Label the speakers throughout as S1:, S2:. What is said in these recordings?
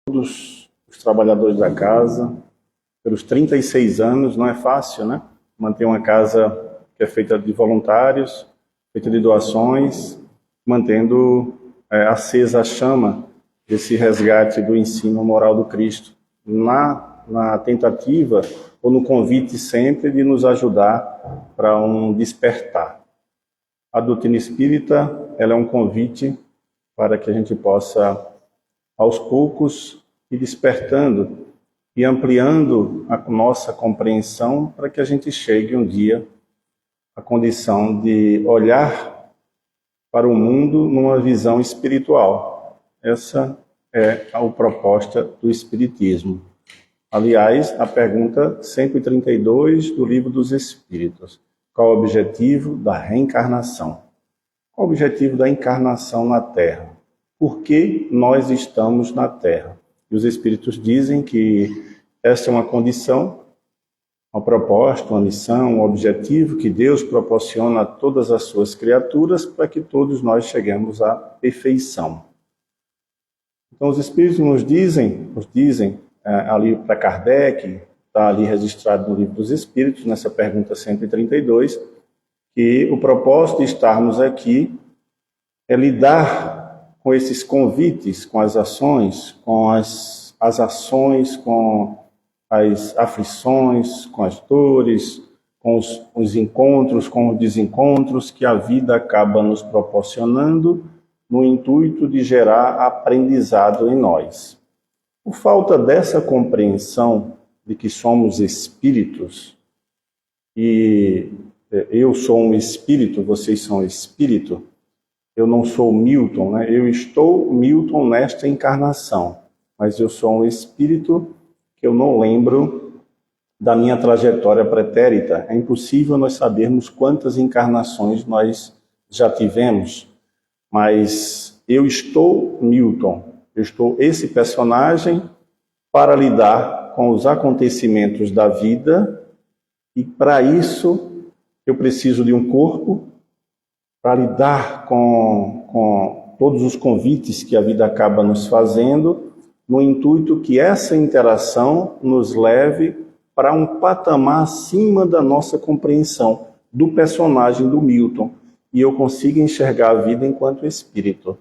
S1: todos os trabalhadores da casa, pelos 36 anos, não é fácil, né? Manter uma casa que é feita de voluntários, feita de doações, mantendo acesa a chama desse resgate do ensino moral do Cristo, na tentativa ou no convite sempre de nos ajudar para um despertar. A doutrina espírita, ela é um convite para que a gente possa, aos poucos, ir despertando e ampliando a nossa compreensão para que a gente chegue um dia à condição de olhar para o mundo numa visão espiritual. Essa é a proposta do Espiritismo. Aliás, a pergunta 132 do Livro dos Espíritos. Qual o objetivo da reencarnação? Qual o objetivo da encarnação na Terra? Por que nós estamos na Terra? E os Espíritos dizem que essa é uma condição, uma proposta, uma missão, um objetivo que Deus proporciona a todas as suas criaturas para que todos nós cheguemos à perfeição. Então os Espíritos nos dizem ali para Kardec, está ali registrado no Livro dos Espíritos, nessa pergunta 132, que o propósito de estarmos aqui é lidar com esses convites, com as ações, com as ações, com as aflições, com as dores, com os encontros, com os desencontros que a vida acaba nos proporcionando no intuito de gerar aprendizado em nós. Por falta dessa compreensão de que somos espíritos, e eu sou um espírito, vocês são espírito, eu não sou Milton, né? Eu estou Milton nesta encarnação, mas eu sou um espírito que eu não lembro da minha trajetória pretérita. É impossível nós sabermos quantas encarnações nós já tivemos, mas eu estou Milton, eu estou esse personagem para lidar com os acontecimentos da vida, e para isso eu preciso de um corpo para lidar com todos os convites que a vida acaba nos fazendo, no intuito que essa interação nos leve para um patamar acima da nossa compreensão do personagem do Milton, e eu consiga enxergar a vida enquanto espírito.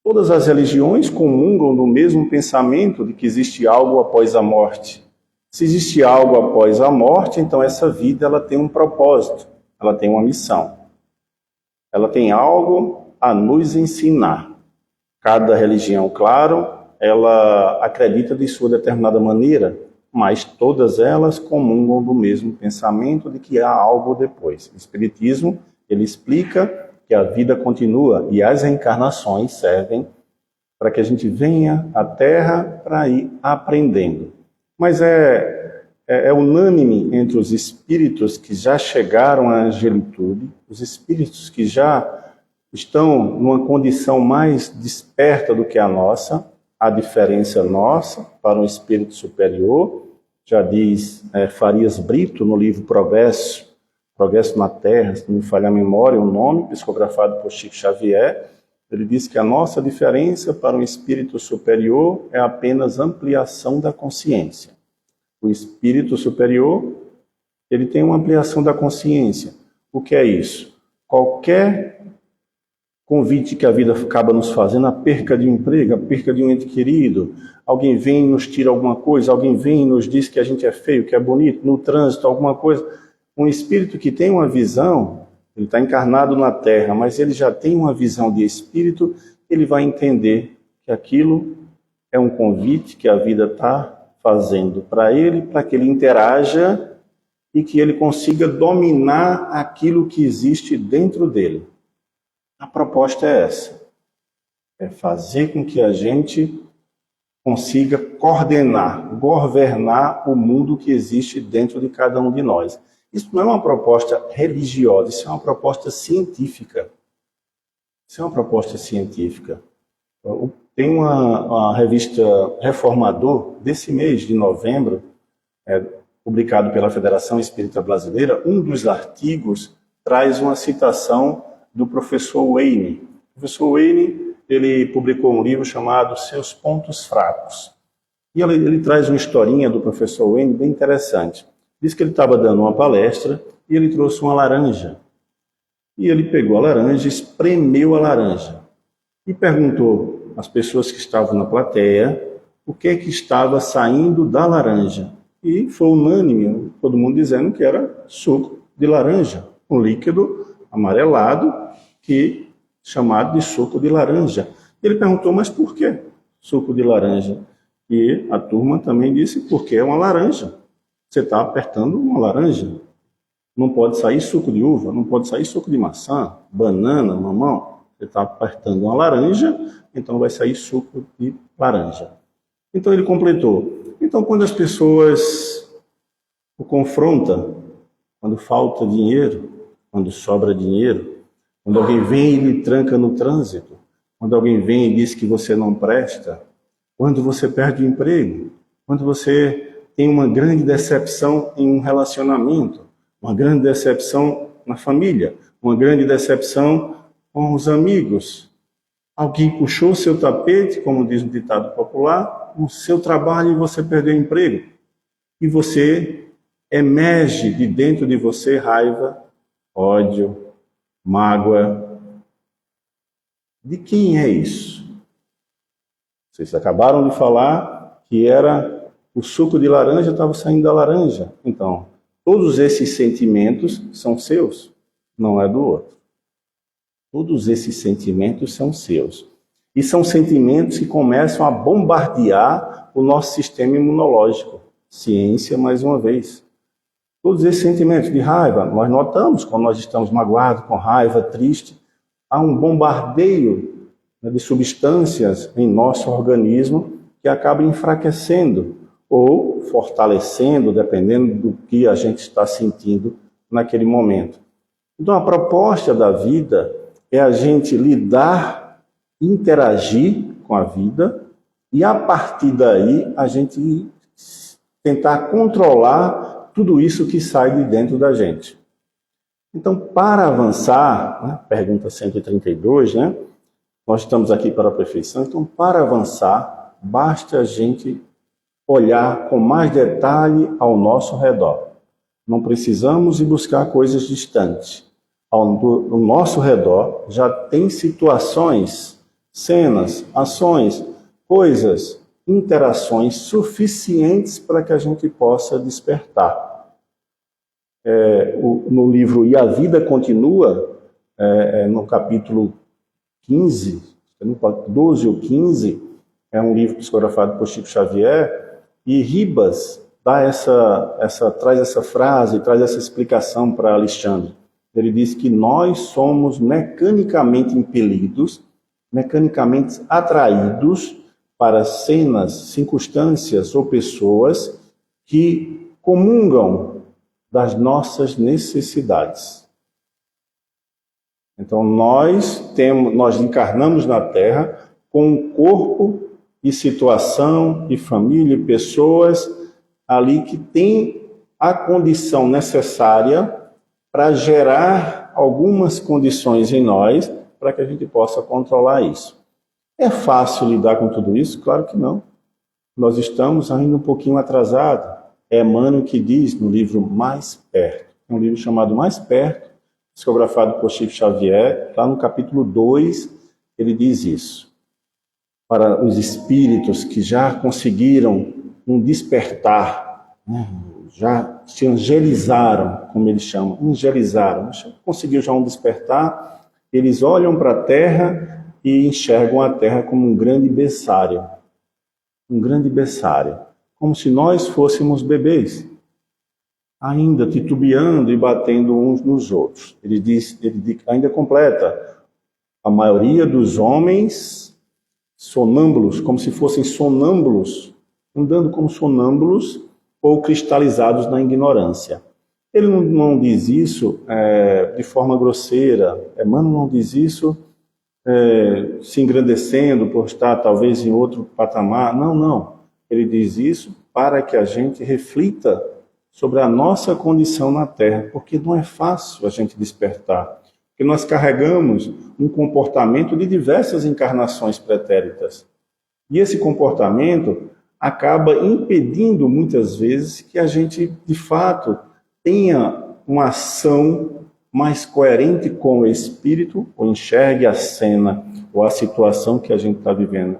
S1: Todas as religiões comungam do mesmo pensamento de que existe algo após a morte. Se existe algo após a morte, então essa vida ela tem um propósito, ela tem uma missão. Ela tem algo a nos ensinar. Cada religião, claro, ela acredita de sua determinada maneira, mas todas elas comungam do mesmo pensamento de que há algo depois. O Espiritismo, ele explica que a vida continua e as reencarnações servem para que a gente venha à Terra para ir aprendendo. Mas é unânime entre os espíritos que já chegaram à angelitude, os espíritos que já estão numa condição mais desperta do que a nossa, a diferença nossa para um espírito superior, já diz Farias Brito no livro Progresso na Terra, se não me falha a memória, o nome, psicografado por Chico Xavier. Ele diz que a nossa diferença para um espírito superior é apenas ampliação da consciência. O espírito superior, ele tem uma ampliação da consciência. O que é isso? Qualquer convite que a vida acaba nos fazendo, a perca de um emprego, a perca de um ente querido, alguém vem e nos tira alguma coisa, alguém vem e nos diz que a gente é feio, que é bonito, no trânsito, alguma coisa. Um espírito que tem uma visão, ele está encarnado na Terra, mas ele já tem uma visão de espírito, ele vai entender que aquilo é um convite que a vida está fazendo para ele, para que ele interaja e que ele consiga dominar aquilo que existe dentro dele. A proposta é essa, é fazer com que a gente consiga coordenar, governar o mundo que existe dentro de cada um de nós. Isso não é uma proposta religiosa, isso é uma proposta científica. Isso é uma proposta científica. Tem uma revista Reformador, desse mês de novembro, publicado pela Federação Espírita Brasileira, um dos artigos traz uma citação do professor Wayne. O professor Wayne ele publicou um livro chamado Seus Pontos Fracos. E ele traz uma historinha do professor Wayne bem interessante. Diz que ele estava dando uma palestra e ele trouxe uma laranja. E ele pegou a laranja, espremeu a laranja e perguntou às pessoas que estavam na plateia o que estava saindo da laranja. E foi unânime, todo mundo dizendo que era suco de laranja, um líquido amarelado chamado de suco de laranja. Ele perguntou, mas por que suco de laranja? E a turma também disse, porque é uma laranja. Você está apertando uma laranja. Não pode sair suco de uva, não pode sair suco de maçã, banana, mamão. Você está apertando uma laranja, então vai sair suco de laranja. Então ele completou. Então quando as pessoas o confrontam, quando falta dinheiro, quando sobra dinheiro, quando alguém vem e lhe tranca no trânsito, quando alguém vem e diz que você não presta, quando você perde o emprego, quando você tem uma grande decepção em um relacionamento, uma grande decepção na família, uma grande decepção com os amigos. Alguém puxou seu tapete, como diz o ditado popular, no seu trabalho e você perdeu o emprego. E você emerge de dentro de você raiva, ódio, mágoa. De quem é isso? Vocês acabaram de falar que era o suco de laranja estava saindo da laranja. Então, todos esses sentimentos são seus, não é do outro. Todos esses sentimentos são seus. E são sentimentos que começam a bombardear o nosso sistema imunológico. Ciência, mais uma vez. Todos esses sentimentos de raiva, nós notamos quando nós estamos magoados, com raiva, triste, há um bombardeio de substâncias em nosso organismo que acaba enfraquecendo ou fortalecendo, dependendo do que a gente está sentindo naquele momento. Então a proposta da vida é a gente lidar, interagir com a vida e a partir daí a gente tentar controlar tudo isso que sai de dentro da gente. Então, para avançar, né, pergunta 132, né, nós estamos aqui para a perfeição, então para avançar, basta a gente olhar com mais detalhe ao nosso redor. Não precisamos ir buscar coisas distantes. Ao nosso redor já tem situações, cenas, ações, coisas, interações suficientes para que a gente possa despertar. No livro E a Vida Continua, no capítulo 15, 12 ou 15, é um livro psicografado por Chico Xavier, e Ribas traz essa frase, traz essa explicação para Alexandre. Ele diz que nós somos mecanicamente impelidos, mecanicamente atraídos para cenas, circunstâncias ou pessoas que comungam das nossas necessidades. Então nós encarnamos na Terra com um corpo e situação, e família, e pessoas ali que têm a condição necessária para gerar algumas condições em nós para que a gente possa controlar isso. É fácil lidar com tudo isso? Claro que não. Nós estamos ainda um pouquinho atrasados. É Emmanuel que diz no livro Mais Perto, um livro chamado Mais Perto, psicografado por Chico Xavier, lá no capítulo 2, ele diz isso. Para os espíritos que já conseguiram um despertar, já se angelizaram, como eles chamam, conseguiu já um despertar, eles olham para a Terra e enxergam a Terra como um grande berçário, como se nós fôssemos bebês, ainda titubeando e batendo uns nos outros. Ele ainda completa, a maioria dos homens sonâmbulos, como se fossem sonâmbulos, andando como sonâmbulos ou cristalizados na ignorância. Ele não diz isso de forma grosseira, Emmanuel não diz isso se engrandecendo por estar talvez em outro patamar, não. Ele diz isso para que a gente reflita sobre a nossa condição na Terra, porque não é fácil a gente despertar. Porque nós carregamos um comportamento de diversas encarnações pretéritas. E esse comportamento acaba impedindo, muitas vezes, que a gente, de fato, tenha uma ação mais coerente com o espírito, ou enxergue a cena ou a situação que a gente está vivendo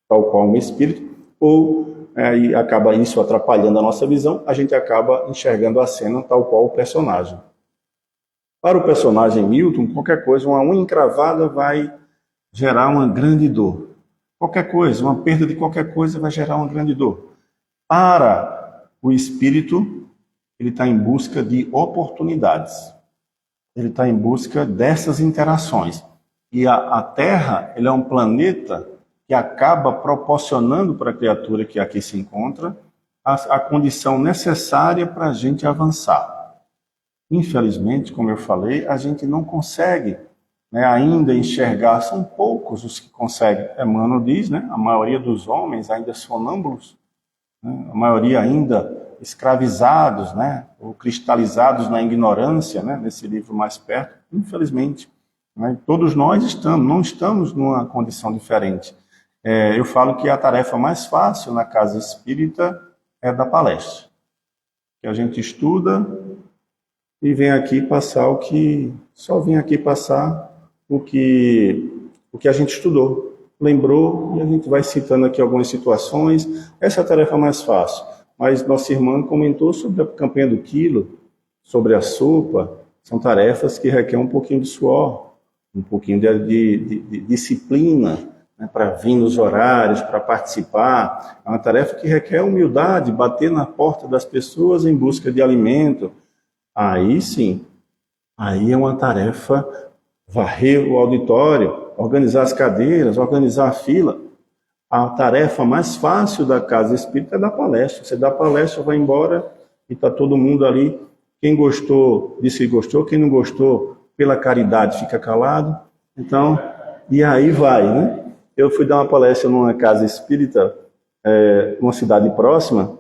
S1: tal qual um espírito, ou aí acaba isso atrapalhando a nossa visão, a gente acaba enxergando a cena tal qual o personagem. Para o personagem Milton, qualquer coisa, uma unha encravada vai gerar uma grande dor. Qualquer coisa, uma perda de qualquer coisa vai gerar uma grande dor. Para o espírito, ele está em busca de oportunidades. Ele está em busca dessas interações. E a Terra, ele é um planeta que acaba proporcionando para a criatura que aqui se encontra a condição necessária para a gente avançar. Infelizmente, como eu falei, a gente não consegue ainda enxergar, são poucos os que conseguem. Emmanuel diz, a maioria dos homens ainda sonâmbulos, a maioria ainda escravizados, ou cristalizados na ignorância, nesse livro mais perto, infelizmente. Todos nós não estamos numa condição diferente. Eu falo que a tarefa mais fácil na casa espírita é da palestra. Que a gente estuda e vem aqui passar só vem aqui passar o que a gente estudou, lembrou, e a gente vai citando aqui algumas situações. Essa é a tarefa mais fácil. Mas nossa irmã comentou sobre a campanha do quilo, sobre a sopa. São tarefas que requerem um pouquinho de suor, um pouquinho de disciplina, para vir nos horários, para participar. É uma tarefa que requer humildade, bater na porta das pessoas em busca de alimento. Aí sim, aí é uma tarefa varrer o auditório, organizar as cadeiras, organizar a fila. A tarefa mais fácil da casa espírita é dar palestra. Você dá palestra, vai embora e está todo mundo ali. Quem gostou, disse que gostou. Quem não gostou, pela caridade, fica calado. Então, e aí vai, Eu fui dar uma palestra numa casa espírita, numa cidade próxima.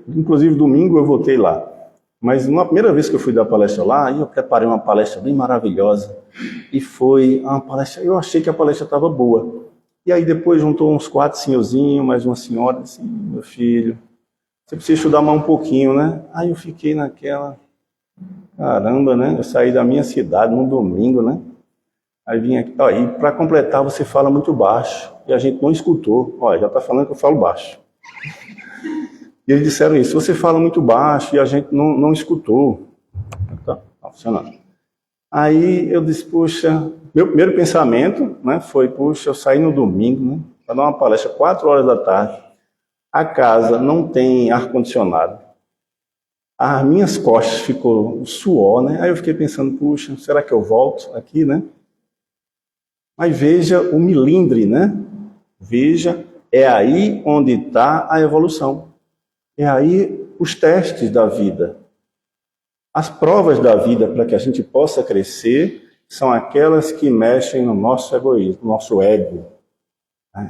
S1: Inclusive, domingo eu voltei lá. Mas na primeira vez que eu fui dar palestra lá, eu preparei uma palestra bem maravilhosa. E foi uma palestra, eu achei que a palestra estava boa. E aí depois juntou uns 4 senhorzinhos, mais uma senhora, disse, meu filho, você precisa estudar mais um pouquinho, Aí eu fiquei naquela, caramba, Eu saí da minha cidade num domingo, Aí vim aqui, e para completar, você fala muito baixo. E a gente não escutou. Olha, já está falando que eu falo baixo. E eles disseram isso, você fala muito baixo e a gente não escutou. Tá funcionando. Aí eu disse, puxa, meu primeiro pensamento foi, puxa, eu saí no domingo, para dar uma palestra 4 horas da tarde. A casa não tem ar-condicionado. As minhas costas ficou suor, Aí eu fiquei pensando, puxa, será que eu volto aqui, Mas veja o milindre, Veja, é aí onde está a evolução. É aí os testes da vida. As provas da vida para que a gente possa crescer são aquelas que mexem no nosso egoísmo, no nosso ego.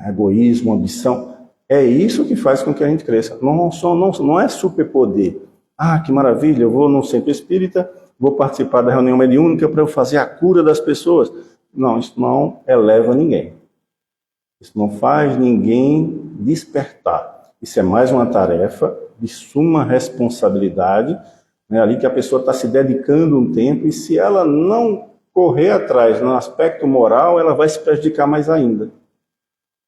S1: Egoísmo, ambição. É isso que faz com que a gente cresça. Não é superpoder. Ah, que maravilha, eu vou num centro espírita, vou participar da reunião mediúnica para eu fazer a cura das pessoas. Não, isso não eleva ninguém. Isso não faz ninguém despertar. Isso é mais uma tarefa de suma responsabilidade, ali que a pessoa está se dedicando um tempo, e se ela não correr atrás no aspecto moral, ela vai se prejudicar mais ainda.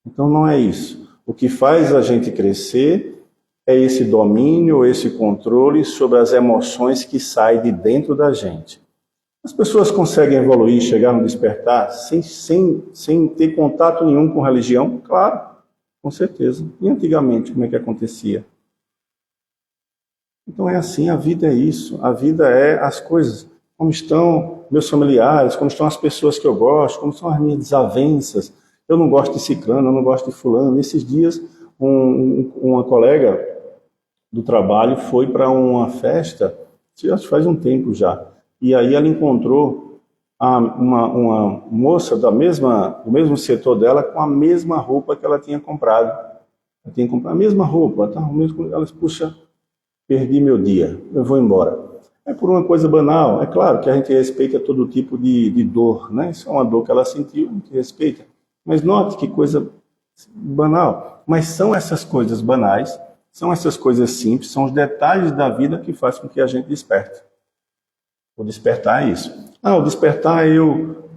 S1: Então não é isso. O que faz a gente crescer é esse domínio, esse controle sobre as emoções que saem de dentro da gente. As pessoas conseguem evoluir, chegar no despertar, sem ter contato nenhum com religião? Claro. Com certeza. E antigamente, como é que acontecia? Então é assim, a vida é isso. A vida é as coisas, como estão meus familiares, como estão as pessoas que eu gosto, como são as minhas desavenças. Eu não gosto de ciclano, eu não gosto de fulano. Nesses dias, uma colega do trabalho foi para uma festa, acho que faz um tempo já, e aí ela encontrou uma moça do mesmo setor dela com a mesma roupa que ela tinha comprado. Ela tinha comprado a mesma roupa. Ela disse, puxa, perdi meu dia, eu vou embora. É por uma coisa banal. É claro que a gente respeita todo tipo de dor, né? Isso é uma dor que ela sentiu, a gente respeita. Mas note que coisa banal. Mas são essas coisas banais, são essas coisas simples, são os detalhes da vida que fazem com que a gente desperte. O despertar é isso. O despertar é eu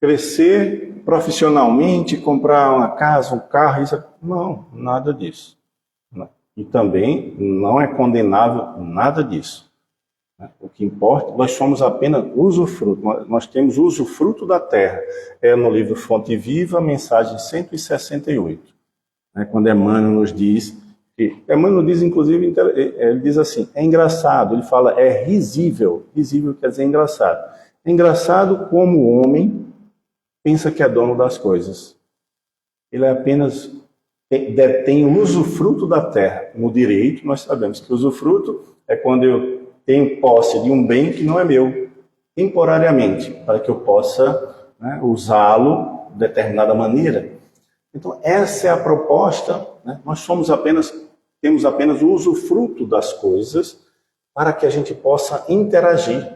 S1: crescer profissionalmente, comprar uma casa, um carro, isso. Não, nada disso. E também não é condenável nada disso. O que importa, nós somos apenas usufruto, nós temos usufruto da terra. É no livro Fonte Viva, mensagem 168. Quando Emmanuel nos diz, Emmanuel diz inclusive, ele diz assim, é engraçado, ele fala, é risível quer dizer engraçado. É engraçado como o homem pensa que é dono das coisas. Ele apenas detém o usufruto da terra. No direito, nós sabemos que o usufruto é quando eu tenho posse de um bem que não é meu, temporariamente, para que eu possa usá-lo de determinada maneira. Então, essa é a proposta. Nós temos apenas o usufruto das coisas para que a gente possa interagir.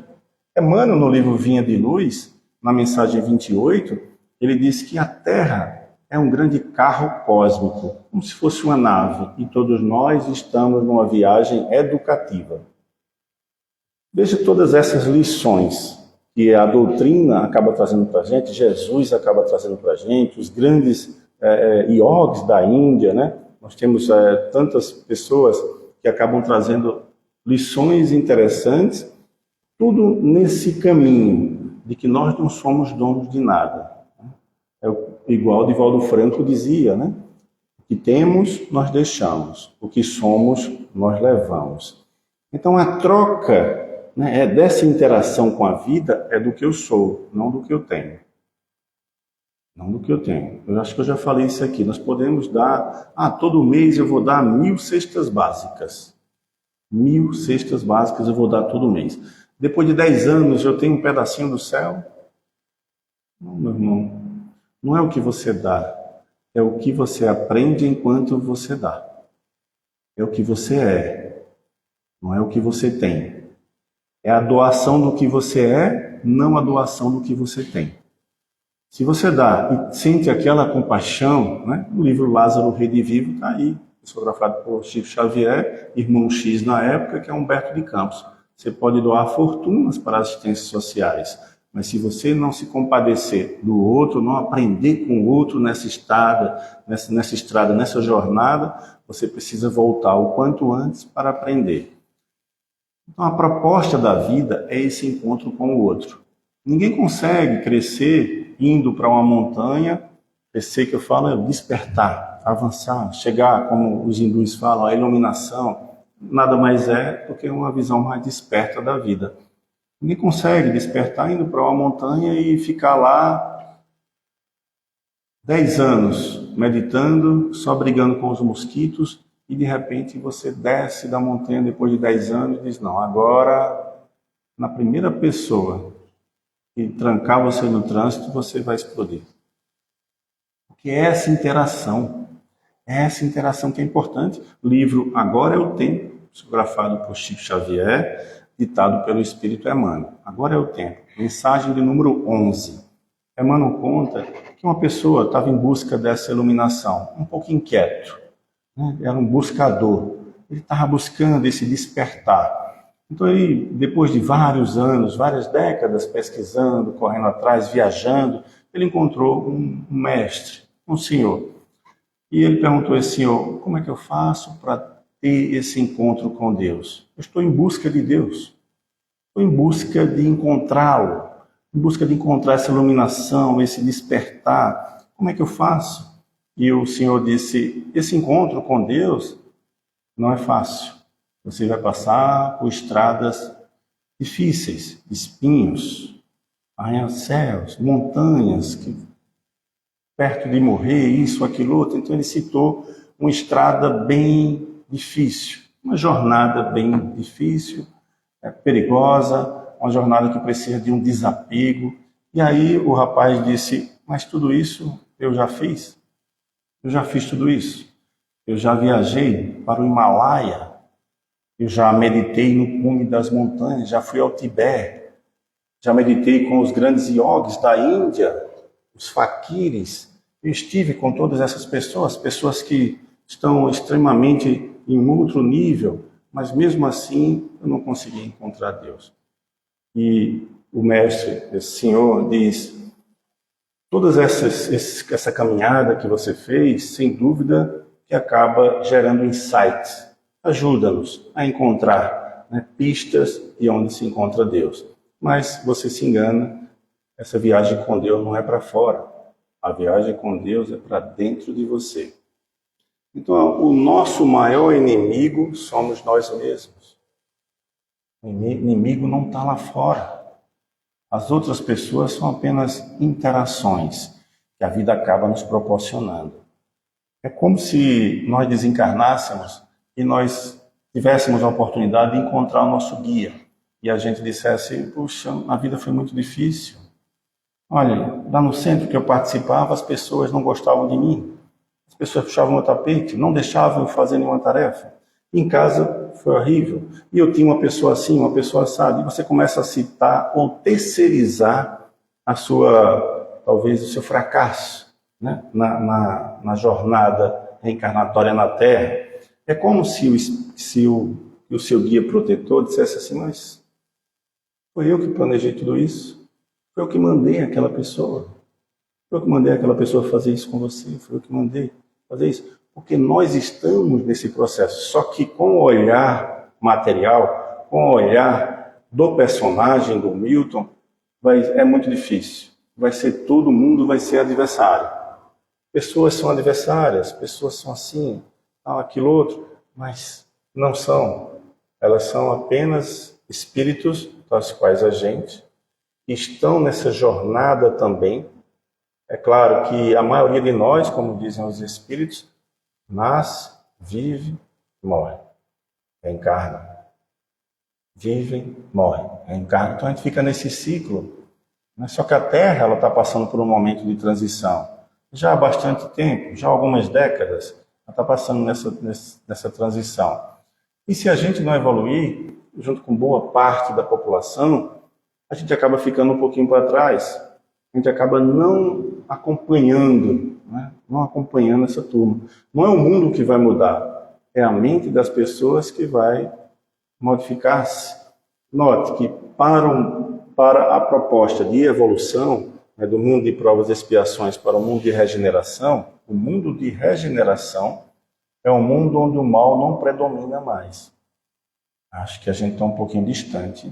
S1: Emmanuel, no livro Vinha de Luz, na mensagem 28, ele diz que a Terra é um grande carro cósmico, como se fosse uma nave, e todos nós estamos numa viagem educativa. Veja todas essas lições que a doutrina acaba trazendo para a gente, Jesus acaba trazendo para a gente, os grandes iogues da Índia, né? Nós temos tantas pessoas que acabam trazendo lições interessantes, tudo nesse caminho de que nós não somos donos de nada. É igual Divaldo Franco dizia, né? O que temos, nós deixamos. O que somos, nós levamos. Então, a troca dessa interação com a vida é do que eu sou, não do que eu tenho. Não do que eu tenho. Eu acho que eu já falei isso aqui. Nós podemos dar... todo mês eu vou dar 1000 cestas básicas. 1000 cestas básicas eu vou dar todo mês. Depois de 10 anos eu tenho um pedacinho do céu? Não, meu irmão. Não é o que você dá. É o que você aprende enquanto você dá. É o que você é. Não é o que você tem. É a doação do que você é, não a doação do que você tem. Se você dá e sente aquela compaixão, o livro Lázaro Redivivo está aí, psicografado por Chico Xavier, irmão X na época, que é Humberto de Campos. Você pode doar fortunas para assistências sociais, mas se você não se compadecer do outro, não aprender com o outro nessa estrada, nessa jornada, você precisa voltar o quanto antes para aprender. Então, a proposta da vida é esse encontro com o outro. Ninguém consegue crescer indo para uma montanha, crescer que eu falo é despertar, avançar, chegar, como os hindus falam, a iluminação, nada mais é do que uma visão mais desperta da vida. Ninguém consegue despertar indo para uma montanha e ficar lá 10 anos meditando, só brigando com os mosquitos, e de repente você desce da montanha depois de 10 anos e diz, não, agora, na primeira pessoa que trancar você no trânsito, você vai explodir. Porque é essa interação que é importante. O livro Agora é o Tempo, psicografado por Chico Xavier, ditado pelo Espírito Emmanuel. Agora é o Tempo. Mensagem de número 11. Emmanuel conta que uma pessoa estava em busca dessa iluminação, um pouco inquieto. Era um buscador. Ele estava buscando esse despertar. Então ele, depois de vários anos, várias décadas pesquisando, correndo atrás, viajando, ele encontrou um mestre, um senhor. E ele perguntou a esse senhor, como é que eu faço para ter esse encontro com Deus? Eu estou em busca de Deus. Estou em busca de encontrá-lo, em busca de encontrar essa iluminação, esse despertar. Como é que eu faço? E o senhor disse, esse encontro com Deus não é fácil. Você vai passar por estradas difíceis, espinhos, arranha-céus, montanhas, perto de morrer, isso, aquilo, outro. Então ele citou uma estrada bem difícil, uma jornada bem difícil, perigosa, uma jornada que precisa de um desapego. E aí o rapaz disse, mas tudo isso eu já fiz. Eu já fiz tudo isso. Eu já viajei para o Himalaia. Eu já meditei no cume das montanhas, já fui ao Tibete, já meditei com os grandes iogues da Índia, os faquires. Eu estive com todas essas pessoas, pessoas que estão extremamente em um outro nível, mas mesmo assim eu não consegui encontrar Deus. E o mestre, esse senhor, diz: todas essa caminhada que você fez, sem dúvida, que acaba gerando insights. Ajuda-nos a encontrar, né, pistas de onde se encontra Deus. Mas você se engana, essa viagem com Deus não é para fora. A viagem com Deus é para dentro de você. Então, o nosso maior inimigo somos nós mesmos. O inimigo não está lá fora. As outras pessoas são apenas interações que a vida acaba nos proporcionando. É como se nós desencarnássemos e nós tivéssemos a oportunidade de encontrar o nosso guia. E a gente dissesse: puxa, a vida foi muito difícil. Olha, lá no centro que eu participava, as pessoas não gostavam de mim. As pessoas puxavam o tapete, não deixavam eu fazer nenhuma tarefa. Em casa foi horrível. E eu tinha uma pessoa assim, uma pessoa assada. E você começa a citar ou terceirizar talvez o seu fracasso, né, na jornada reencarnatória na Terra. É como se o seu guia protetor dissesse assim: mas foi eu que planejei tudo isso. Foi eu que mandei aquela pessoa. Foi eu que mandei aquela pessoa fazer isso com você. Foi eu que mandei fazer isso. Porque nós estamos nesse processo. Só que com o olhar material, com o olhar do personagem, do Milton, é muito difícil. Todo mundo vai ser adversário. Pessoas são adversárias, pessoas são assim, aquilo outro, mas não são. Elas são apenas espíritos, das quais a gente estão nessa jornada também. É claro que a maioria de nós, como dizem os espíritos, nasce, vive, morre, reencarna. Vivem, morrem, reencarnam. Então a gente fica nesse ciclo. Só que a Terra está passando por um momento de transição. Já há bastante tempo, já há algumas décadas, ela está passando nessa transição. E se a gente não evoluir, junto com boa parte da população, a gente acaba ficando um pouquinho para trás. A gente acaba não acompanhando, né? Não acompanhando essa turma. Não é o mundo que vai mudar, é a mente das pessoas que vai modificar-se. Note que para a proposta de evolução, né, do mundo de provas e expiações para o mundo de regeneração, o mundo de regeneração é um mundo onde o mal não predomina mais. Acho que a gente está um pouquinho distante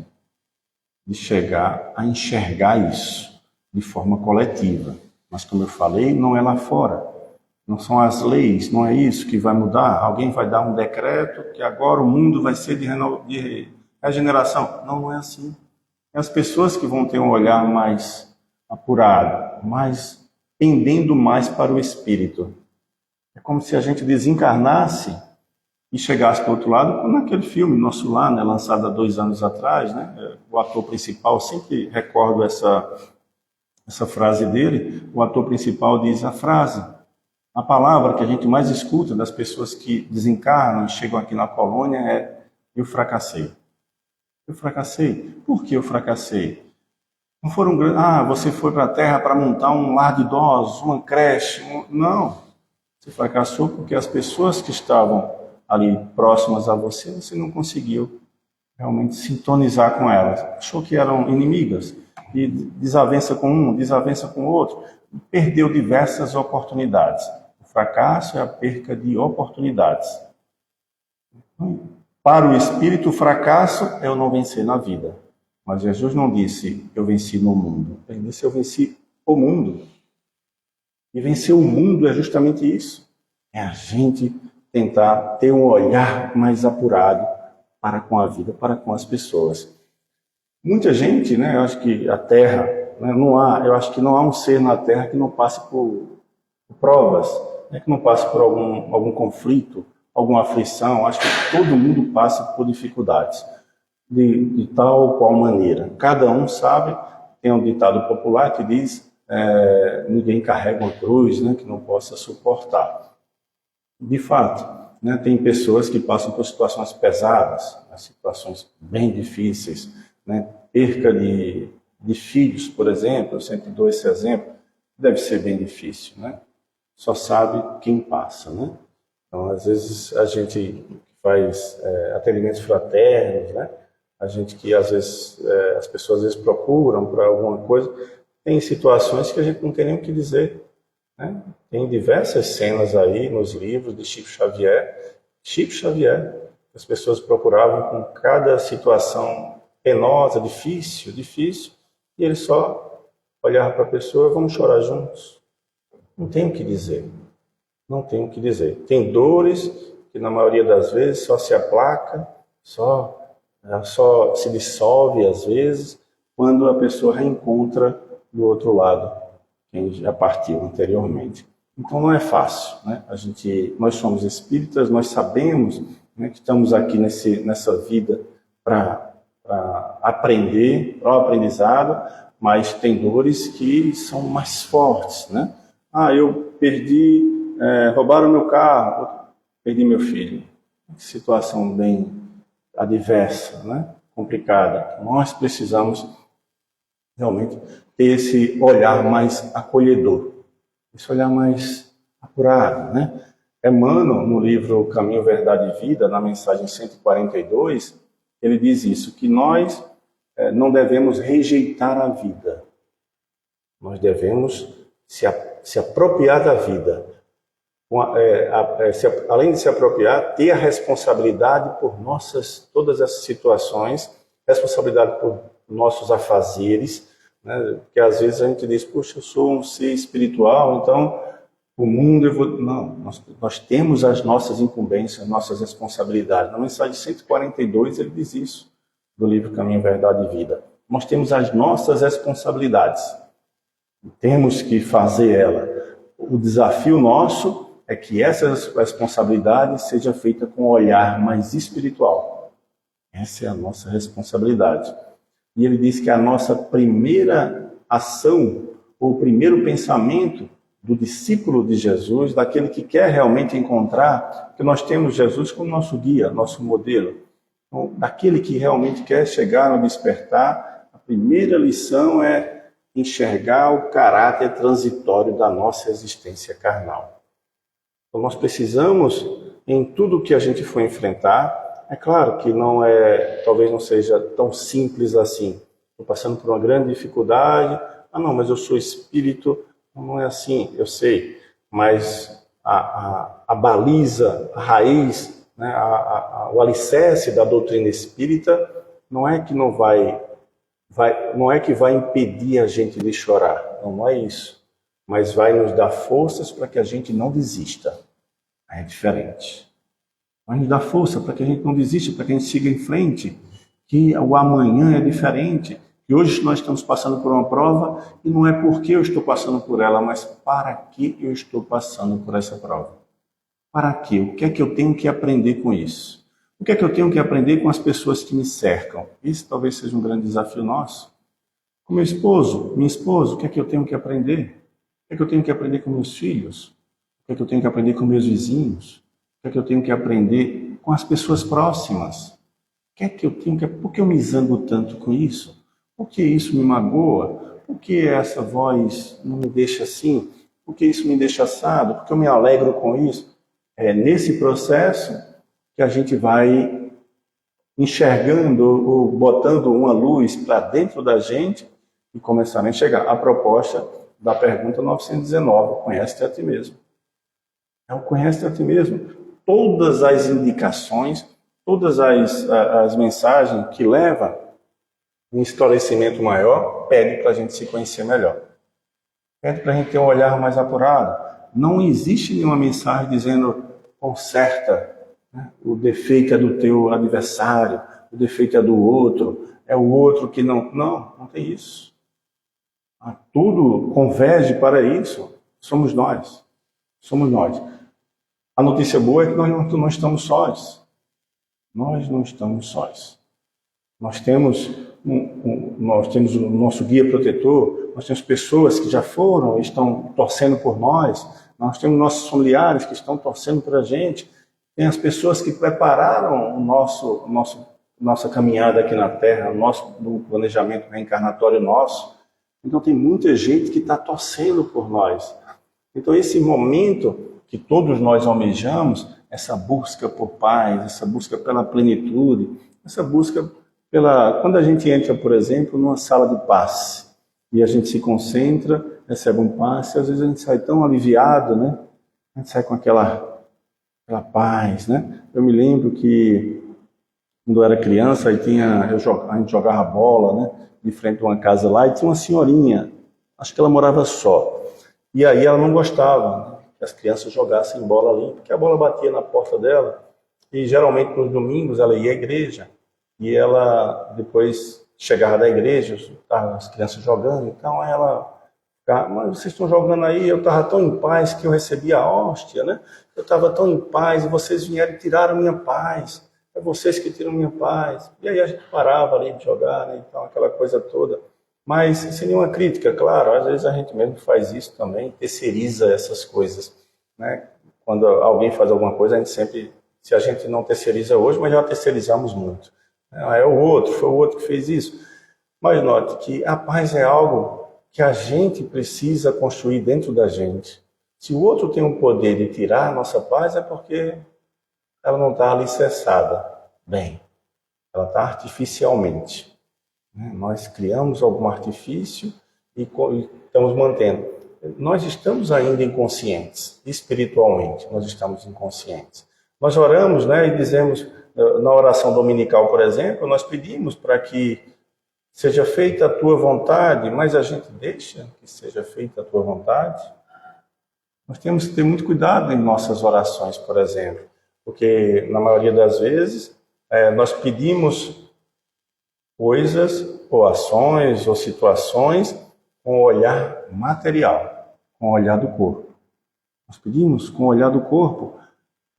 S1: de chegar a enxergar isso de forma coletiva. Mas, como eu falei, não é lá fora. Não são as leis, não é isso que vai mudar. Alguém vai dar um decreto que agora o mundo vai ser de regeneração. Não é assim. É as pessoas que vão ter um olhar mais apurado, pendendo mais para o espírito. É como se a gente desencarnasse e chegasse para o outro lado, como naquele filme, Nosso Lar, né, lançado há 2 anos atrás, né, o ator principal, sempre recordo essa frase dele, o ator principal diz a palavra que a gente mais escuta das pessoas que desencarnam e chegam aqui na colônia é: eu fracassei. Eu fracassei. Por que eu fracassei? Não foram você foi para a Terra para montar um lar de idosos, uma creche. Não. Você fracassou porque as pessoas que estavam ali próximas a você não conseguiu realmente sintonizar com elas. Achou que eram inimigas. E desavença com um, desavença com o outro. Perdeu diversas oportunidades. O fracasso é a perca de oportunidades. Para o espírito, o fracasso é eu não vencer na vida. Mas Jesus não disse: eu venci no mundo. Ele disse: eu venci o mundo. E vencer o mundo é justamente isso. É a gente tentar ter um olhar mais apurado para com a vida, para com as pessoas. Muita gente, né, eu acho que a Terra, né, eu acho que não há um ser na Terra que não passe por provas, né, que não passe por algum conflito, alguma aflição. Acho que todo mundo passa por dificuldades, de tal ou qual maneira. Cada um sabe, tem um ditado popular que diz: ninguém carrega uma cruz, né, que não possa suportar. De fato, né? Tem pessoas que passam por situações pesadas, né? Situações bem difíceis, né? Perca de filhos, por exemplo, eu sempre dou esse exemplo, deve ser bem difícil, né? Só sabe quem passa, né? Então, às vezes, a gente faz atendimentos fraternos, né? A gente que, às vezes, as pessoas às vezes procuram para alguma coisa, tem situações que a gente não tem nem o que dizer, né? Tem diversas cenas aí nos livros de Chico Xavier. Chico Xavier, as pessoas procuravam com cada situação penosa, difícil, e ele só olhava para a pessoa, vamos chorar juntos. Não tem o que dizer. Não tem o que dizer. Tem dores que, na maioria das vezes, só se aplaca, só se dissolve, às vezes, quando a pessoa reencontra do outro lado quem já partiu anteriormente. Então, não é fácil, né? Nós somos espíritas, nós sabemos, né, que estamos aqui nessa vida para aprender, para o aprendizado, mas tem dores que são mais fortes, né? Eu perdi, roubaram meu carro, perdi meu filho. Situação bem adversa, né? Complicada. Nós precisamos realmente ter esse olhar mais acolhedor, esse olhar mais apurado, né? Emmanuel, no livro Caminho, Verdade e Vida, na mensagem 142, ele diz isso, que nós não devemos rejeitar a vida. Nós devemos se apropriar da vida. Além de se apropriar, ter a responsabilidade por todas essas situações, responsabilidade por nossos afazeres, né? Porque às vezes a gente diz, puxa, eu sou um ser espiritual, então o mundo... Não, nós temos as nossas incumbências, as nossas responsabilidades. Na mensagem 142 ele diz isso, do livro Caminho, Verdade e Vida. Nós temos as nossas responsabilidades. Temos que fazer ela. O desafio nosso é que essa responsabilidade seja feita com um olhar mais espiritual. Essa é a nossa responsabilidade. E ele diz que a nossa primeira ação, ou o primeiro pensamento do discípulo de Jesus, daquele que quer realmente encontrar, que nós temos Jesus como nosso guia, nosso modelo, então, daquele que realmente quer chegar no despertar, a primeira lição é enxergar o caráter transitório da nossa existência carnal. Então nós precisamos, em tudo que a gente for enfrentar, é claro que talvez não seja tão simples assim. Estou passando por uma grande dificuldade, não, mas eu sou espírito, não é assim, eu sei, mas a baliza, a raiz, né, o alicerce da doutrina espírita não é que vai impedir a gente de chorar, não é isso, mas vai nos dar forças para que a gente não desista. É diferente. Vai nos dar força para que a gente não desista, para que a gente siga em frente, que o amanhã é diferente, que hoje nós estamos passando por uma prova e não é porque eu estou passando por ela, mas para que eu estou passando por essa prova. Para quê? O que é que eu tenho que aprender com isso? O que é que eu tenho que aprender com as pessoas que me cercam? Isso talvez seja um grande desafio nosso. Com meu esposo, minha esposa, o que é que eu tenho que aprender? O que é que eu tenho que aprender com meus filhos? O que é que eu tenho que aprender com meus vizinhos? O que é que eu tenho que aprender com as pessoas próximas? O que é que eu tenho que... Por que eu me zango tanto com isso? Por que isso me magoa? Por que essa voz não me deixa assim? Por que isso me deixa assado? Por que eu me alegro com isso? É nesse processo que a gente vai enxergando ou botando uma luz para dentro da gente e começando a enxergar. A proposta da pergunta 919, conhece-te a ti mesmo. É o conhece-te a ti mesmo. Todas as indicações, todas as mensagens que levam um esclarecimento maior, pede para a gente se conhecer melhor. Pede para a gente ter um olhar mais apurado. Não existe nenhuma mensagem dizendo conserta, né? O defeito é do teu adversário, o defeito é do outro, é o outro que não... Não tem isso. Tudo converge para isso. Somos nós. Somos nós. A notícia boa é que nós não estamos sós. Nós não estamos sós. Nós temos o nosso guia protetor, nós temos pessoas que já foram e estão torcendo por nós temos nossos familiares que estão torcendo por a gente, tem as pessoas que prepararam nossa caminhada aqui na Terra, do planejamento reencarnatório nosso. Então tem muita gente que está torcendo por nós. Então esse momento que todos nós almejamos, essa busca por paz, essa busca pela plenitude, essa busca quando a gente entra, por exemplo, numa sala de passe, e a gente se concentra, recebe um passe, às vezes a gente sai tão aliviado, né? A gente sai com aquela paz, né? Eu me lembro que, quando eu era criança, a gente jogava bola, né? De frente a uma casa lá, e tinha uma senhorinha, acho que ela morava só. E aí ela não gostava, né, que as crianças jogassem bola ali, porque a bola batia na porta dela, e geralmente nos domingos ela ia à igreja, e ela depois chegava da igreja, as crianças jogando, então ela ficava, mas vocês estão jogando aí, eu estava tão em paz que eu recebi a hóstia, né? Eu estava tão em paz, e vocês vieram e tiraram minha paz, é vocês que tiram minha paz. E aí a gente parava ali de jogar, né? Então aquela coisa toda. Mas sem nenhuma crítica, claro, às vezes a gente mesmo faz isso também, terceiriza essas coisas, né? Quando alguém faz alguma coisa, a gente sempre, se a gente não terceiriza hoje, mas já terceirizamos muito. Foi o outro que fez isso. Mas note que a paz é algo que a gente precisa construir dentro da gente. Se o outro tem o poder de tirar a nossa paz, é porque ela não está alicerçada bem. Ela está artificialmente. Nós criamos algum artifício e estamos mantendo. Nós estamos ainda inconscientes, espiritualmente, nós estamos inconscientes. Nós oramos, né, e dizemos, na oração dominical, por exemplo, nós pedimos para que seja feita a tua vontade, mas a gente deixa que seja feita a tua vontade. Nós temos que ter muito cuidado em nossas orações, por exemplo, porque na maioria das vezes nós pedimos coisas, ou ações, ou situações com o olhar material, com o olhar do corpo. Nós pedimos com o olhar do corpo,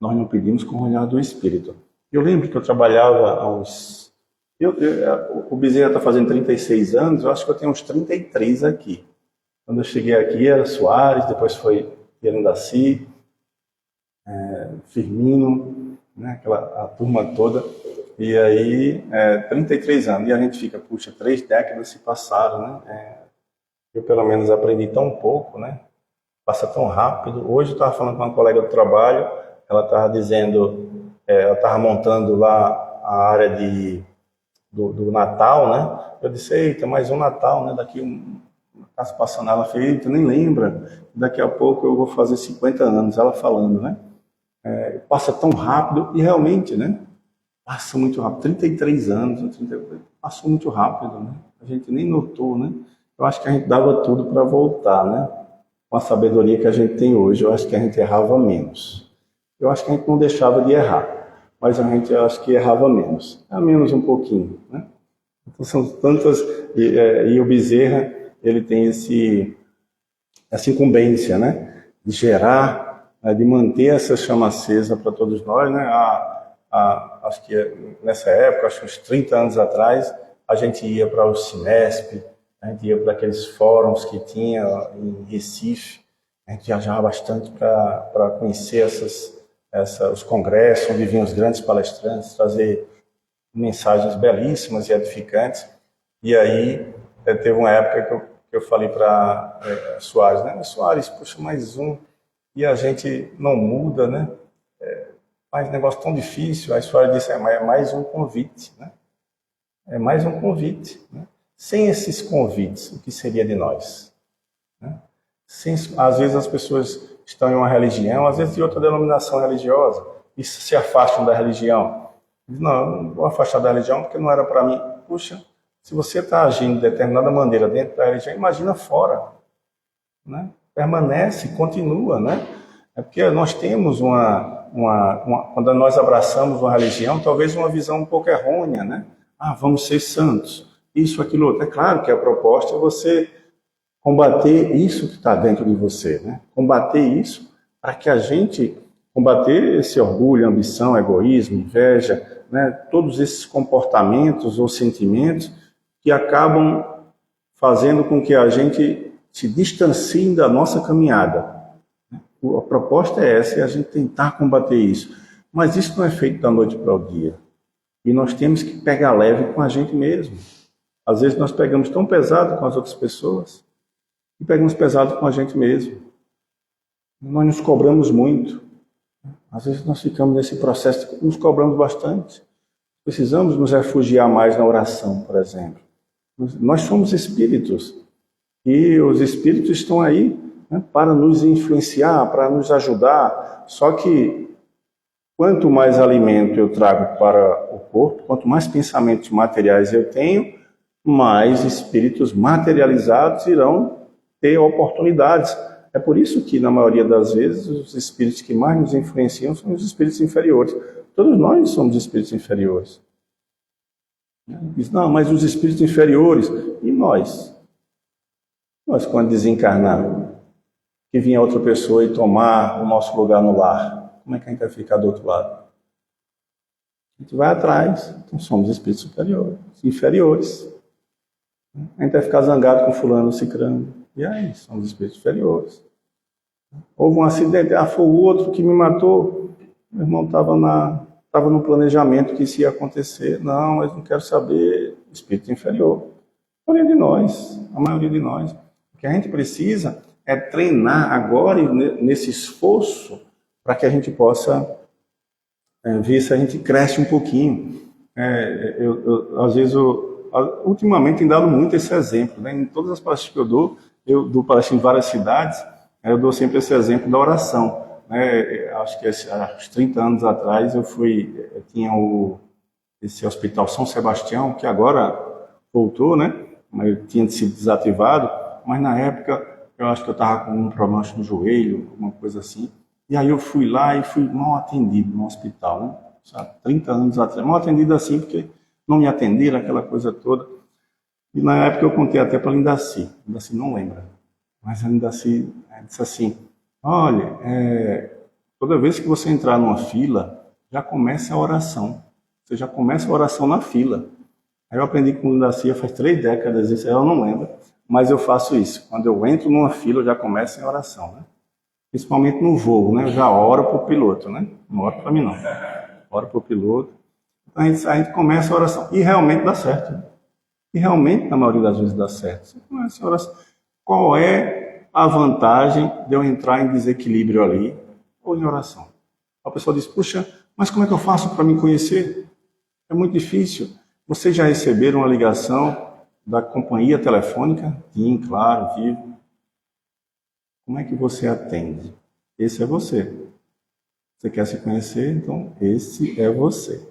S1: nós não pedimos com o olhar do espírito. Eu lembro que eu trabalhava há uns... o Bezerra está fazendo 36 anos, eu acho que eu tenho uns 33 aqui. Quando eu cheguei aqui era Soares, depois foi Irandaci, Firmino, né, a turma toda. E aí, 33 anos, e a gente fica, puxa, 3 décadas se passaram, né? Eu pelo menos aprendi tão pouco, né? Passa tão rápido. Hoje eu estava falando com uma colega do trabalho, ela estava dizendo, ela estava montando lá a área do Natal, né? Eu disse, eita, mais um Natal, né? Está se passando, ela fez, eita, nem lembra, daqui a pouco eu vou fazer 50 anos, ela falando, né? Passa tão rápido, e realmente, né? Passa muito rápido, 33 anos, passou muito rápido, né? A gente nem notou, né? Eu acho que a gente dava tudo para voltar, né? Com a sabedoria que a gente tem hoje, eu acho que a gente errava menos. Eu acho que a gente não deixava de errar, mas a gente acho que errava menos. Menos um pouquinho, né? Então são tantas... E o Bezerra, ele tem essa incumbência, né? De gerar, de manter essa chama acesa para todos nós, né? Acho que nessa época, acho que uns 30 anos atrás, a gente ia para o Cinesp, a gente ia para aqueles fóruns que tinha em Recife, a gente viajava bastante para conhecer os congressos, onde vinham os grandes palestrantes, trazer mensagens belíssimas e edificantes. E aí, teve uma época que eu falei para Soares, né? Soares, puxa, mais um, e a gente não muda, né? Mas negócio tão difícil. Aí Soares disse, é mais um convite, né? É mais um convite, né? Sem esses convites, o que seria de nós? Né? Às vezes as pessoas estão em uma religião, às vezes de outra denominação religiosa, e se afastam da religião. Não, eu não vou afastar da religião porque não era para mim. Puxa, se você está agindo de determinada maneira dentro da religião, imagina fora, né? Permanece, continua, né? É porque nós temos quando nós abraçamos uma religião, talvez uma visão um pouco errônea, né? Vamos ser santos, isso, aquilo, outro. É claro que a proposta é você combater isso que está dentro de você, né? Combater isso para que a gente combater esse orgulho, ambição, egoísmo, inveja, né? Todos esses comportamentos ou sentimentos que acabam fazendo com que a gente se distancie da nossa caminhada. A proposta é essa, é a gente tentar combater isso. Mas isso não é feito da noite para o dia. E nós temos que pegar leve com a gente mesmo. Às vezes nós pegamos tão pesado com as outras pessoas e pegamos pesado com a gente mesmo. Nós nos cobramos muito. Às vezes nós ficamos nesse processo, nos cobramos bastante. Precisamos nos refugiar mais na oração, por exemplo. Nós somos espíritos. E os espíritos estão aí, né, para nos influenciar, para nos ajudar. Só que quanto mais alimento eu trago para o corpo, quanto mais pensamentos materiais eu tenho, mais espíritos materializados irão ter oportunidades. É por isso que, na maioria das vezes, os espíritos que mais nos influenciam são os espíritos inferiores. Todos nós somos espíritos inferiores. Diz, não, mas os espíritos inferiores, e nós? Nós, quando desencarnar, que vinha outra pessoa e tomar o nosso lugar no lar, como é que a gente vai ficar do outro lado? A gente vai atrás, então somos espíritos superiores, inferiores. A gente vai ficar zangado com fulano, cicrano. E aí, somos espíritos inferiores. Houve um acidente, foi o outro que me matou. Meu irmão estava no planejamento que isso ia acontecer. Não, mas não quero saber. Espírito inferior. A maioria de nós. O que a gente precisa é treinar agora nesse esforço para que a gente possa ver se a gente cresce um pouquinho. Às vezes, ultimamente tem dado muito esse exemplo, né? Em todas as palestras que eu dou palestra em várias cidades, eu dou sempre esse exemplo da oração, né? Acho que há uns 30 anos atrás eu tinha esse Hospital São Sebastião, que agora voltou, né? Mas tinha sido desativado, mas na época eu acho que eu estava com um problema no joelho, alguma coisa assim, e aí eu fui lá e fui mal atendido no hospital, né? Sabe, 30 anos atrás, mal atendido assim, porque não me atenderam, aquela coisa toda. E na época eu contei até para a Lindaci. Lindaci não lembra. Mas a Lindaci disse assim, olha, toda vez que você entrar numa fila, já começa a oração. Você já começa a oração na fila. Aí eu aprendi com a Lindaci, faz 3 décadas, isso ela não lembra. Mas eu faço isso. Quando eu entro numa fila, eu já começo em oração, né? Principalmente no voo, né? Eu já oro para o piloto, né? Não oro para mim, não. Oro para o piloto. A gente começa a oração. E realmente dá certo. E realmente, na maioria das vezes, dá certo. Você começa a oração. Qual é a vantagem de eu entrar em desequilíbrio ali ou em oração? A pessoa diz, puxa, mas como é que eu faço para me conhecer? É muito difícil. Vocês já receberam uma ligação da companhia telefônica? Sim, claro, vivo. Como é que você atende? Esse é você. Você quer se conhecer? Então, esse é você.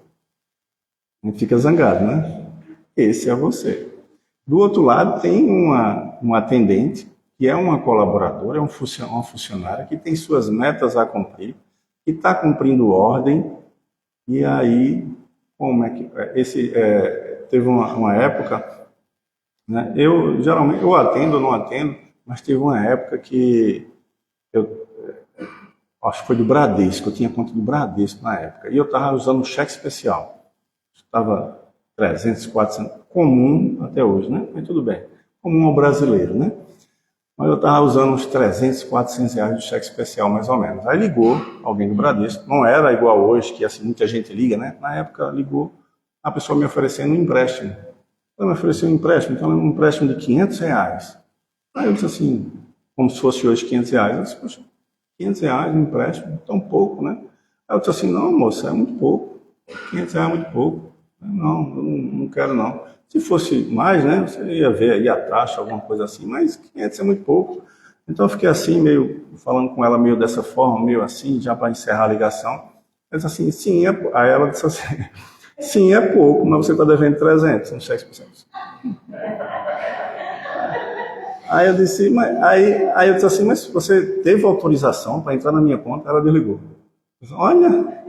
S1: Não fica zangado, né? Esse é você. Do outro lado, tem uma atendente, que é uma colaboradora, uma funcionária, que tem suas metas a cumprir, que está cumprindo ordem, e aí, como é que... teve uma época, né? Geralmente, eu atendo ou não atendo, mas teve uma época que acho que foi do Bradesco, eu tinha conta do Bradesco na época, e eu estava usando um cheque especial. Estava 300, 400, comum até hoje, né? Mas tudo bem, comum ao brasileiro, né? Mas eu estava usando uns 300, 400 reais de cheque especial, mais ou menos. Aí ligou alguém do Bradesco, não era igual hoje, que assim, muita gente liga, né? Na época ligou, a pessoa me oferecendo um empréstimo. Ela me ofereceu um empréstimo, então um empréstimo de 500 reais. Aí eu disse assim, como se fosse hoje 500 reais. Eu disse, poxa, 500 reais um empréstimo, tão pouco, né? Aí eu disse assim, não, moça, é muito pouco. 500 reais é muito pouco. Não, eu não quero não. Se fosse mais, né, você ia ver aí a taxa, alguma coisa assim, mas 500 é muito pouco. Então eu fiquei assim, meio, falando com ela meio dessa forma, meio assim, já para encerrar a ligação. Ela disse assim, sim, é pouco. Aí ela disse assim, sim, é pouco, mas você está devendo 300, um cheque especial. Aí eu disse, aí eu disse assim, mas você teve autorização para entrar na minha conta? Ela desligou. Eu disse, olha,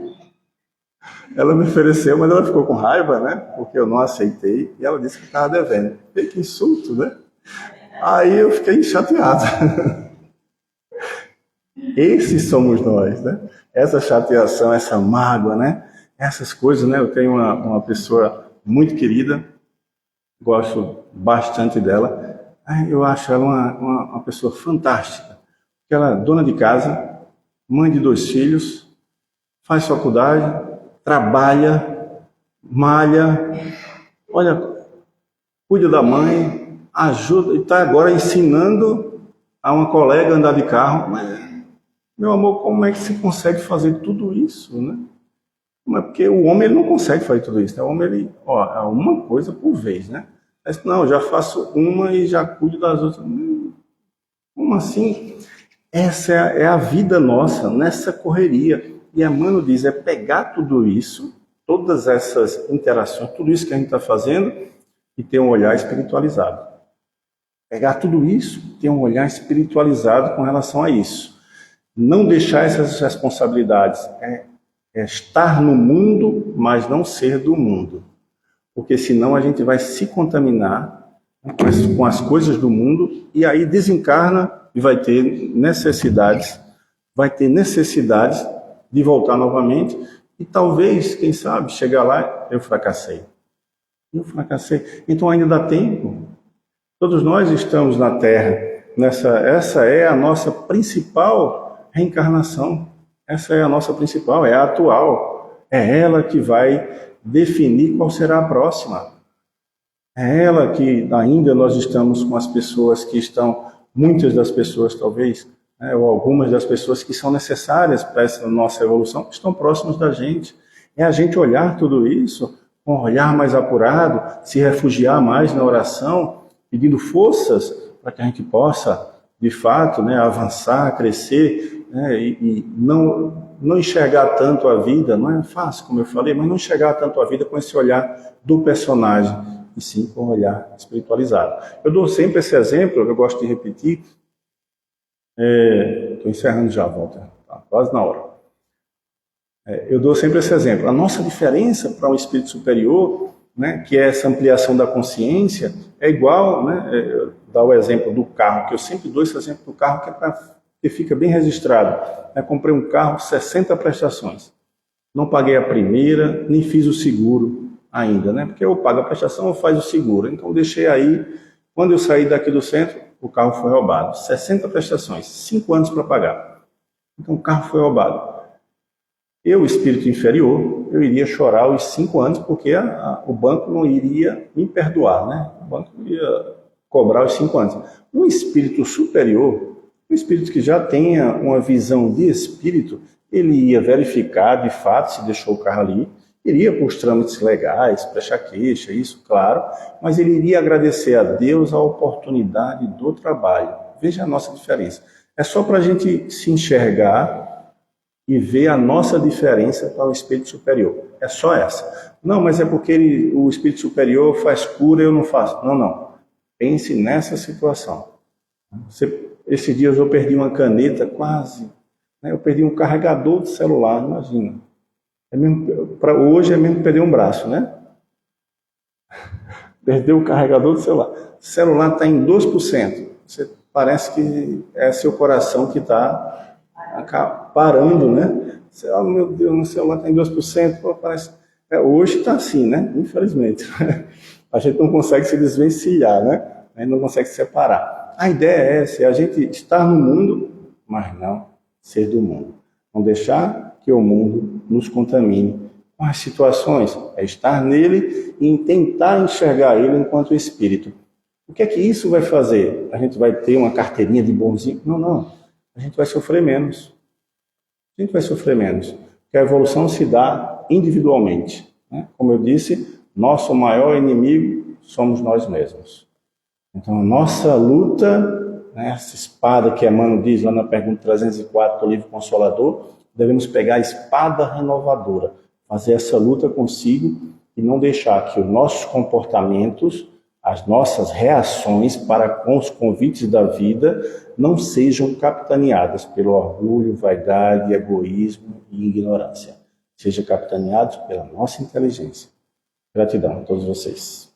S1: ela me ofereceu, mas ela ficou com raiva, né? Porque eu não aceitei, e ela disse que estava devendo. E que insulto, né? Aí eu fiquei chateado. Esses somos nós, né? Essa chateação, essa mágoa, né? Essas coisas, né? Eu tenho uma pessoa muito querida, gosto bastante dela. Eu acho ela uma pessoa fantástica. Ela é dona de casa, mãe de 2 filhos, faz faculdade, trabalha, malha, olha, cuida da mãe, ajuda, e está agora ensinando a uma colega a andar de carro. Mas, meu amor, como é que se consegue fazer tudo isso, né? Porque o homem ele não consegue fazer tudo isso, né? O homem, ele, é uma coisa por vez, né? Mas, não, já faço uma e já cuido das outras. Como assim? Essa é a vida nossa, nessa correria. E Emmanuel diz, é pegar tudo isso, todas essas interações, tudo isso que a gente está fazendo, e ter um olhar espiritualizado. Pegar tudo isso, ter um olhar espiritualizado com relação a isso. Não deixar essas responsabilidades. É estar no mundo, mas não ser do mundo. Porque senão a gente vai se contaminar com as coisas do mundo e aí desencarna e vai ter necessidades de voltar novamente e talvez, quem sabe, chegar lá, eu fracassei. Então ainda dá tempo. Todos nós estamos na Terra. Essa é a nossa principal reencarnação. Essa é a nossa principal, é a atual. É ela que vai definir qual será a próxima. É ela que ainda nós estamos com as pessoas que estão, muitas das pessoas talvez, ou algumas das pessoas que são necessárias para essa nossa evolução, que estão próximas da gente. É a gente olhar tudo isso com um olhar mais apurado, se refugiar mais na oração, pedindo forças para que a gente possa, de fato, avançar, crescer, e não enxergar tanto a vida, não é fácil, como eu falei, mas não enxergar tanto a vida com esse olhar do personagem, e sim com um olhar espiritualizado. Eu dou sempre esse exemplo, eu gosto de repetir, estou encerrando já, Walter, tá quase na hora. Eu dou sempre esse exemplo. A nossa diferença para um espírito superior, que é essa ampliação da consciência, é igual, dar o exemplo do carro, que eu sempre dou esse exemplo do carro, que fica bem registrado. Comprei um carro, 60 prestações. Não paguei a primeira, nem fiz o seguro ainda, porque eu pago a prestação ou faz o seguro. Então deixei aí, quando eu saí daqui do centro, o carro foi roubado. 60 prestações, 5 anos para pagar. Então o carro foi roubado. Eu, espírito inferior, eu iria chorar os 5 anos, porque o banco não iria me perdoar, O banco ia cobrar os 5 anos. Um espírito superior, um espírito que já tenha uma visão de espírito, ele ia verificar, de fato, se deixou o carro ali, iria para os trâmites legais, prestar queixa, isso, claro, mas ele iria agradecer a Deus a oportunidade do trabalho. Veja a nossa diferença. É só para a gente se enxergar e ver a nossa diferença para o espírito superior. É só essa. Não, mas é porque o espírito superior faz cura e eu não faço. Não. Pense nessa situação. Esses dias eu perdi uma caneta, quase. Eu perdi um carregador de celular, imagina. Para hoje é mesmo perder um braço, Perdeu o carregador do celular. O celular está em 2%. Parece que é seu coração que está parando, Meu Deus, meu celular está em 2%. Pô, parece... hoje está assim, Infelizmente. A gente não consegue se desvencilhar, A gente não consegue se separar. A ideia é essa, é a gente estar no mundo, mas não ser do mundo. Não deixar que o mundo nos contamine com as situações. É estar nele e tentar enxergar ele enquanto espírito. O que é que isso vai fazer? A gente vai ter uma carteirinha de bonzinho? Não. A gente vai sofrer menos. Porque a evolução se dá individualmente. Como eu disse, nosso maior inimigo somos nós mesmos. Então, a nossa luta, essa espada que Emmanuel diz lá na pergunta 304 do livro Consolador, devemos pegar a espada renovadora, fazer essa luta consigo e não deixar que os nossos comportamentos, as nossas reações para com os convites da vida não sejam capitaneadas pelo orgulho, vaidade, egoísmo e ignorância. Sejam capitaneados pela nossa inteligência. Gratidão a todos vocês.